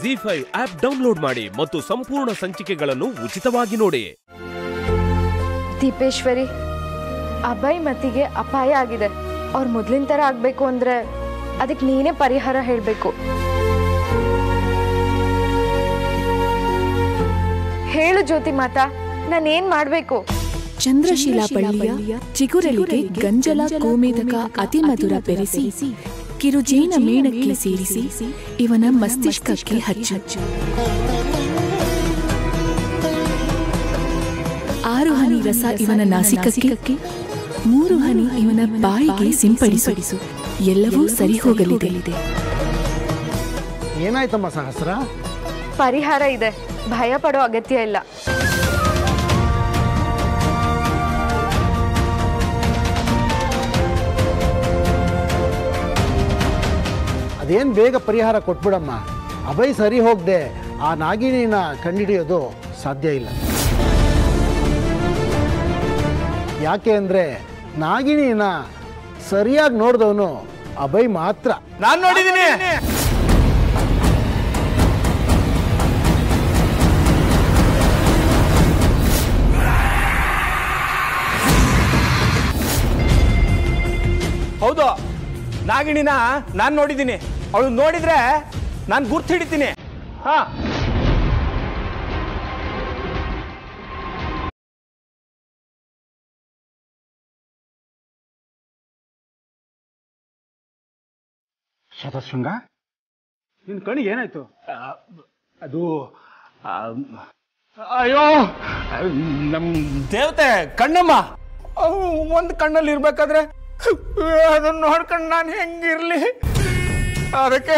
ಜಿ5 app download ಮಾಡಿ ಮತ್ತು ಸಂಪೂರ್ಣ ಸಂಚಿಕೆಗಳನ್ನು ಉಚಿತವಾಗಿ ನೋಡಿ. ದೀಪೇಶ್ವರಿ, ಅಭಯ್ ಮತಿಗೆ ಅಪಾಯ ಆಗಿದೆ. ಅವ್ರು ಮೊದಲಿನ ಥರ ಆಗಬೇಕು ಅಂದರೆ ಅದಕ್ಕೆ ನೀನೇ ಪರಿಹಾರ ಹೇಳಬೇಕು. ಹೇಳು ಜ್ಯೋತಿ ಮಾತಾ, ನಾನೇನ್ ಮಾಡಬೇಕು? ಚಂದ್ರಶೀಲಾ ಬಳ್ಳಿಯ ಚಿಗುರಳಿಗೆ ಗಂಜಲ ಗೋಮೇಧಕ ಅತಿ ಮಧುರ ಬೆರೆಸಿ ಕಿರುಜೇನ ಮೇಣಕ್ಕೆ ಸೇರಿಸಿ ಇವನ ಮಸ್ತಿಷ್ಕಕ್ಕೆ ಹಚ್ಚು. 6 ಹನಿ ರಸ ಇವನ ನಾಸಿಕಕ್ಕೆ, 3 ಹನಿ ಇವನ ಬಾಯಿಗೆ ಸಿಂಪಡಿಸು. ಎಲ್ಲವೂ ಸರಿ ಹೋಗಲಿದೆ. ಏನಾಯ್ತಮ್ಮ ಸಹಸ್ರ? ಪರಿಹಾರ ಇದೆ, ಭಯ ಪಡೋ ಅಗತ್ಯ ಇಲ್ಲ. ಅದೇನು ಬೇಗ ಪರಿಹಾರ ಕೊಟ್ಬಿಡಮ್ಮ. ಅಭಯ್ ಸರಿ ಹೋಗದೆ ಆ ನಾಗಿಣಿನ ಕಂಡುಹಿಡಿಯೋದು ಸಾಧ್ಯ ಇಲ್ಲ. ಯಾಕೆ ಅಂದರೆ ನಾಗಿಣಿನ ಸರಿಯಾಗಿ ನೋಡಿದವನು ಅಭಯ್ ಮಾತ್ರ. ನಾನು ನೋಡಿದ್ದೀನಿ. ಹೌದು, ನಾಗಿಣಿನ ನಾನು ನೋಡಿದ್ದೀನಿ. ಅವಳು ನೋಡಿದ್ರೆ ನಾನು ಗುರ್ತು ಹಿಡಿತೀನಿ. ಹಾ, ಶತಶೃಂಗ, ನಿನ್ನ ಕಣಿಗೆ ಏನಾಯ್ತು? ಅದು ಅಯ್ಯೋ, ನಮ್ಮ ದೇವತೆ ಕಣ್ಣಮ್ಮ ಒಂದು ಕಣ್ಣಲ್ಲಿ ಇರ್ಬೇಕಾದ್ರೆ ಅದನ್ನ ನೋಡ್ಕೊಂಡು ನಾನು ಹೆಂಗಿರ್ಲಿ? ಅದಕ್ಕೆ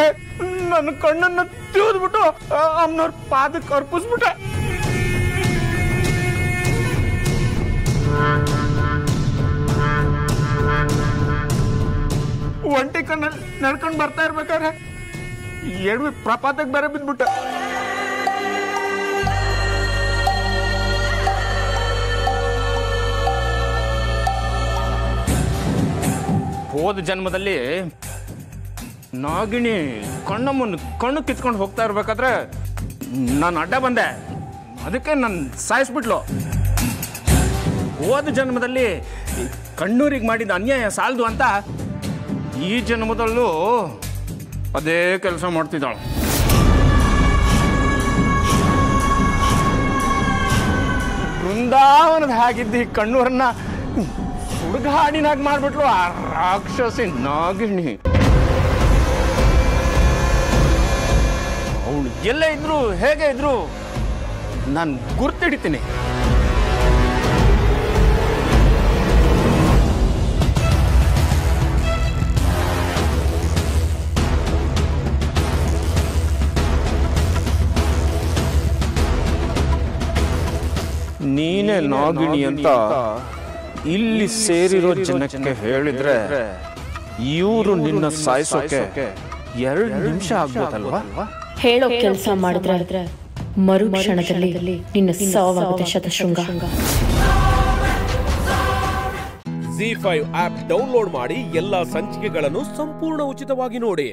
ನನ್ನ ಕಣ್ಣನ್ನು ತಿವಿದ್ಬಿಟ್ಟು ಅಮ್ಮನವ್ರ ಪಾದಕ್ಕೆ ಅರ್ಪಿಸ್ಬಿಟ್ಟೆ. ಒಂಟಿ ಕಣ್ಣಲ್ಲಿ ನಡ್ಕೊಂಡು ಬರ್ತಾ ಇರ್ಬೇಕಾದ್ರೆ ಎಡವಿ ಪ್ರಪಾತಕ್ಕೆ ಬೇರೆ ಬಿದ್ಬಿಟ್ಟೆ. ಹೋದ ಜನ್ಮದಲ್ಲಿ ನಾಗಿಣಿ ಕಣ್ಣಮ್ಮನ ಕಣ್ಣು ಕಿತ್ಕೊಂಡು ಹೋಗ್ತಾ ಇರ್ಬೇಕಾದ್ರೆ ನಾನು ಅಡ್ಡ ಬಂದೆ. ಅದಕ್ಕೆ ನಾನು ಸಾಯಿಸ್ಬಿಟ್ಲು. ಹೋದ ಜನ್ಮದಲ್ಲಿ ಕಣ್ಣೂರಿಗೆ ಮಾಡಿದ ಅನ್ಯಾಯ ಸಾಲದು ಅಂತ ಈ ಜನ್ಮದಲ್ಲೂ ಅದೇ ಕೆಲಸ ಮಾಡ್ತಿದ್ದಾಳು. ಬೃಂದಾವನದ ಹಾಗಿದ್ದ ಈ ಕಣ್ಣೂರನ್ನ ಹುಡುಗಾಡಿನಾಗಿ ಮಾಡ್ಬಿಟ್ಲು ಆ ರಾಕ್ಷಸಿ ನಾಗಿಣಿ. ಅವಳು ಎಲ್ಲೇ ಇದ್ರು ಹೇಗೆ ಇದ್ರು ನಾನು ಗುರ್ತಿಡ್ತೀನಿ. ನೀನೇ ನಾಗಿಣಿ ಅಂತ ಇಲ್ಲಿ ಸೇರಿರೋ ಜನಕ್ಕೆ ಹೇಳಿದ್ರೆ ಇವರು ನಿನ್ನ ಸಾಯಿಸೋಕೆ 2 ನಿಮಿಷ ಆಗ್ಬೋದಲ್ವಾ? ಹೇಳೋ ಕೆಲಸ ಮಾಡಿದ್ರೆ ಮರುಕ್ಷಣದಲ್ಲಿ ನಿನ್ನ ಸಾವಾಗುತ್ತೆ ಶತಶೃಂಗ. ಜಿ5 ಆಪ್ ಡೌನ್ಲೋಡ್ ಮಾಡಿ ಎಲ್ಲಾ ಸಂಚಿಕೆಗಳನ್ನು ಸಂಪೂರ್ಣ ಉಚಿತವಾಗಿ ನೋಡಿ.